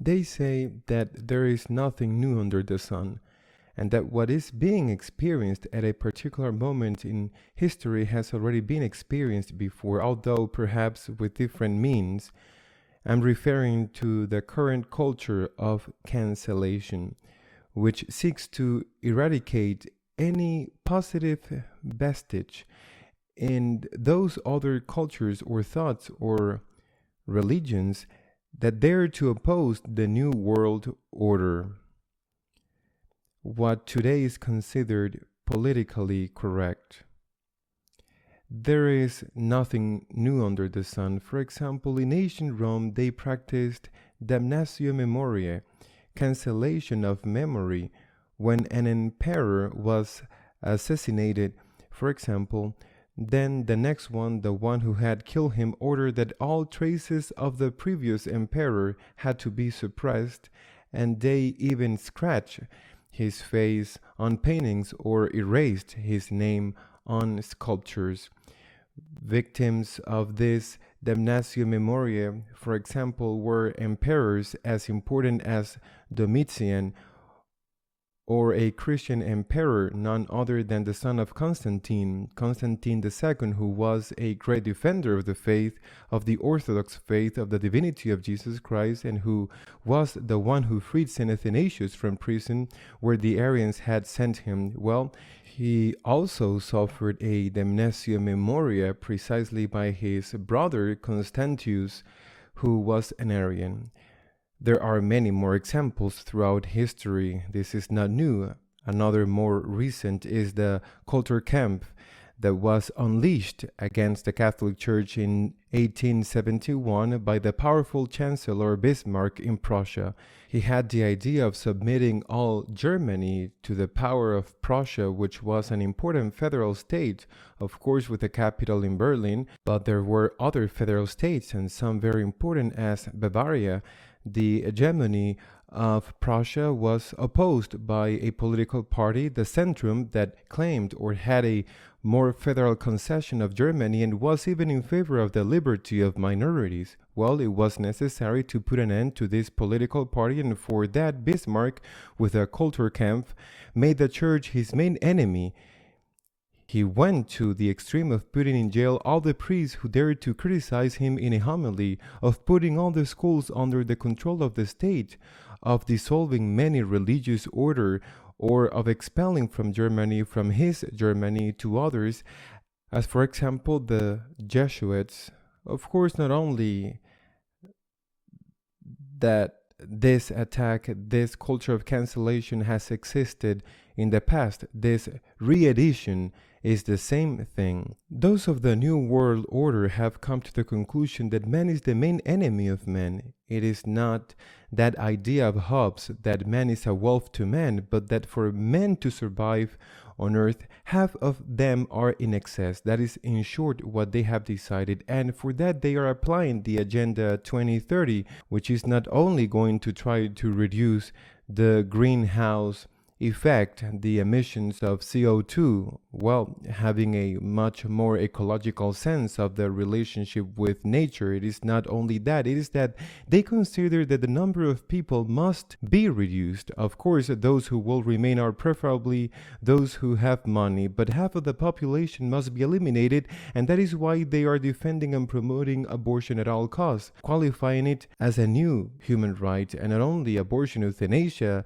They say that there is nothing new under the sun, and that what is being experienced at a particular moment in history has already been experienced before, although perhaps with different means. I'm referring to the current culture of cancellation, which seeks to eradicate any positive vestige in those other cultures or thoughts or religions that dare to oppose the New World Order, what today is considered politically correct. There is nothing new under the sun. For example, in ancient Rome, they practiced damnatio memoriae, cancellation of memory, when an emperor was assassinated, for example. Then the next one, the one who had killed him, ordered that all traces of the previous emperor had to be suppressed, and they even scratched his face on paintings or erased his name on sculptures. Victims of this damnatio memoriae, for example, were emperors as important as Domitian, or a Christian emperor, none other than the son of Constantine, Constantine II, who was a great defender of the faith, of the Orthodox faith, of the divinity of Jesus Christ, and who was the one who freed St. Athanasius from prison where the Arians had sent him. Well, he also suffered a damnatio memoriae precisely by his brother Constantius, who was an Arian. There are many more examples throughout history. This is not new. Another more recent is the Kulturkampf that was unleashed against the Catholic Church in 1871 by the powerful Chancellor Bismarck in Prussia. He had the idea of submitting all Germany to the power of Prussia, which was an important federal state, of course with the capital in Berlin, but there were other federal states and some very important as Bavaria. The hegemony of Prussia was opposed by a political party, the Centrum, that claimed or had a more federal concession of Germany and was even in favor of the liberty of minorities. Well, it was necessary to put an end to this political party, and for that Bismarck, with a Kulturkampf, made the church his main enemy. He went to the extreme of putting in jail all the priests who dared to criticize him in a homily, of putting all the schools under the control of the state, of dissolving many religious order, or of expelling from his Germany to others, as for example the Jesuits. Of course, not only that this attack, this culture of cancellation has existed in the past, this re-edition is the same thing. Those of the New World Order have come to the conclusion that man is the main enemy of man. It is not that idea of Hobbes that man is a wolf to man, but that for men to survive on earth, half of them are in excess. That is, in short, what they have decided. And for that, they are applying the Agenda 2030, which is not only going to try to reduce the greenhouse effect, the emissions of CO2, well, having a much more ecological sense of the relationship with nature. It is not only that, it is that they consider that the number of people must be reduced. Of course, those who will remain are preferably those who have money, but half of the population must be eliminated, and that is why they are defending and promoting abortion at all costs, qualifying it as a new human right, and not only abortion, euthanasia,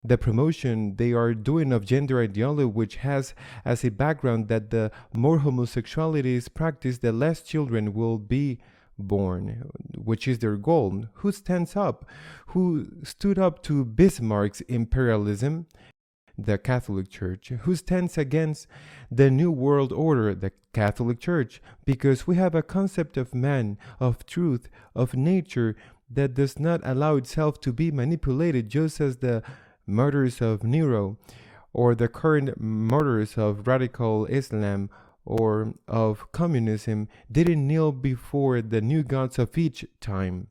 the promotion they are doing of gender ideology, which has as a background that the more homosexuality is practiced, the less children will be born, which is their goal. Who stands up? Who stood up to Bismarck's imperialism? The Catholic Church. Who stands against the New World Order? The Catholic Church. Because we have a concept of man, of truth, of nature that does not allow itself to be manipulated, just as the murders of Nero, or the current murders of radical Islam or of communism didn't kneel before the new gods of each time.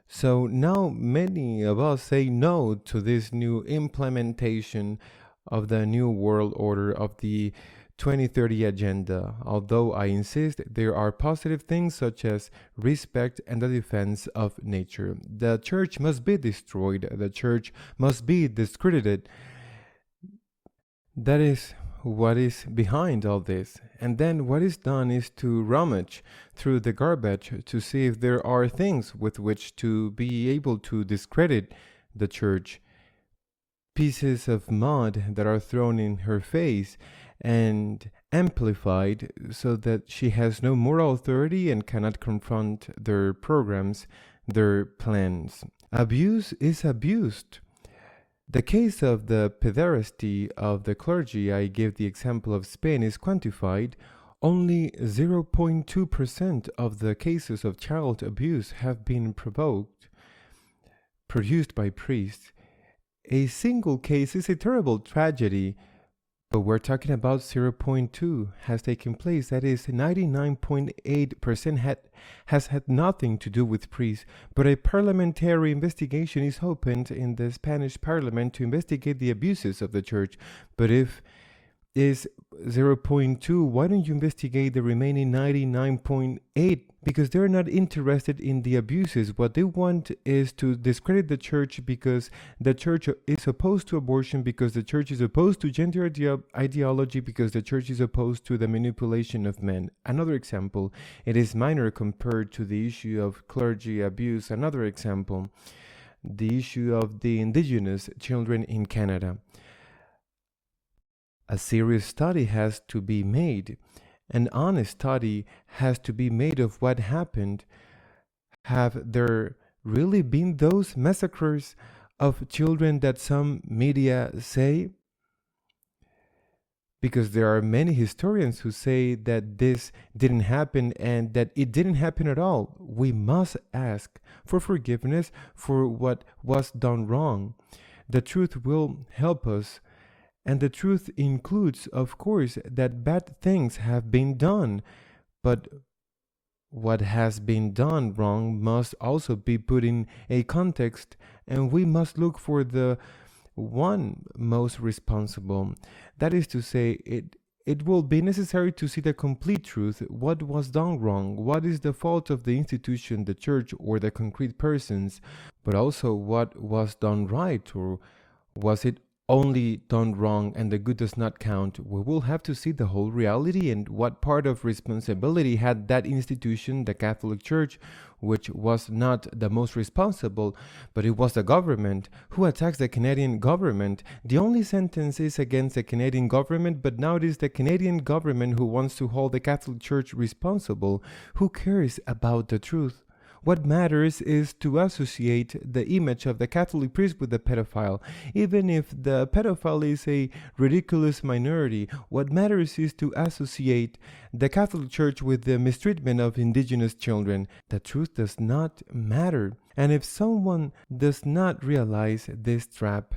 So now many of us say no to this new implementation of the New World Order, of the 2030 agenda, although I insist there are positive things such as respect and the defense of nature. The church must be destroyed, the church must be discredited. That is what is behind all this. And then what is done is to rummage through the garbage to see if there are things with which to be able to discredit the church. Pieces of mud that are thrown in her face and amplified so that she has no moral authority and cannot confront their programs, their plans. Abuse is abused. The case of the pederasty of the clergy, I gave the example of Spain, is quantified. Only 0.2% of the cases of child abuse have been produced by priests. A single case is a terrible tragedy, but we're talking about 0.2 has taken place. That is, 99.8% has had nothing to do with priests. But a parliamentary investigation is opened in the Spanish parliament to investigate the abuses of the church. But if is 0.2, why don't you investigate the remaining 99.8? Because they're not interested in the abuses. What they want is to discredit the church because the church is opposed to abortion, because the church is opposed to gender ideology, because the church is opposed to the manipulation of men. Another example, it is minor compared to the issue of clergy abuse. Another example, the issue of the indigenous children in Canada. A serious study has to be made. An honest study has to be made of what happened. Have there really been those massacres of children that some media say? Because there are many historians who say that this didn't happen and that it didn't happen at all. We must ask for forgiveness for what was done wrong. The truth will help us. And the truth includes, of course, that bad things have been done. But what has been done wrong must also be put in a context, and we must look for the one most responsible. That is to say, it will be necessary to see the complete truth, what was done wrong, what is the fault of the institution, the church, or the concrete persons, but also what was done right, or was it only done wrong and the good does not count. We will have to see the whole reality and what part of responsibility had that institution, the Catholic Church, which was not the most responsible, but it was the government. Who attacks the Canadian government? The only sentence is against the Canadian government, but now it is the Canadian government who wants to hold the Catholic Church responsible. Who cares about the truth? What matters is to associate the image of the Catholic priest with the pedophile. Even if the pedophile is a ridiculous minority, what matters is to associate the Catholic Church with the mistreatment of indigenous children. The truth does not matter. And if someone does not realize this trap,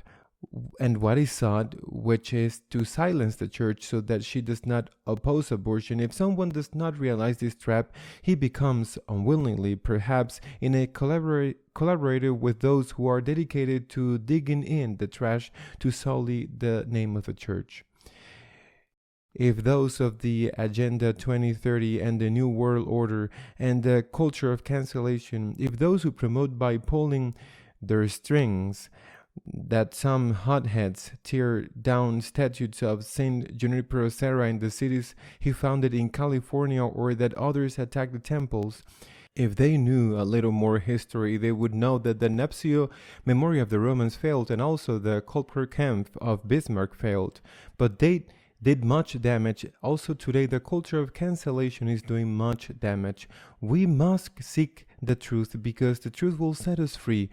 and what is sought, which is to silence the church so that she does not oppose abortion, if someone does not realize this trap, he becomes unwillingly, perhaps in a collaborator with those who are dedicated to digging in the trash to sully the name of the church. If those of the Agenda 2030 and the New World Order and the culture of cancellation, if those who promote by pulling their strings that some hotheads tear down statues of Saint Junipero Serra in the cities he founded in California, or that others attack the temples, if they knew a little more history, they would know that the Nuptio Memoria of the Romans failed and also the Kulturkampf of Bismarck failed, but they did much damage. Also today, the culture of cancellation is doing much damage. We must seek the truth because the truth will set us free.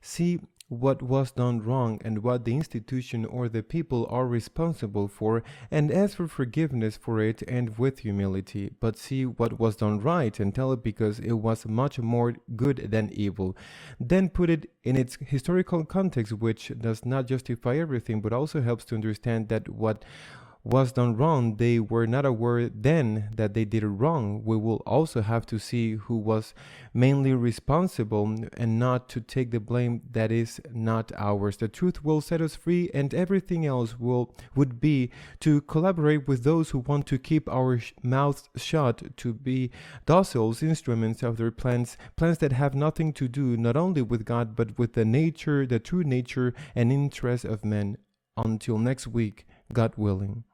See what was done wrong and what the institution or the people are responsible for, and ask for forgiveness for it and with humility. But see what was done right and tell it because it was much more good than evil. Then put it in its historical context, which does not justify everything, but also helps to understand that what was done wrong, they were not aware then that they did it wrong. We will also have to see who was mainly responsible and not to take the blame that is not ours. The truth will set us free, and everything else would be to collaborate with those who want to keep our mouths shut, to be docile instruments of their plans that have nothing to do not only with God but with the nature, the true nature and interest of men. Until next week, God willing.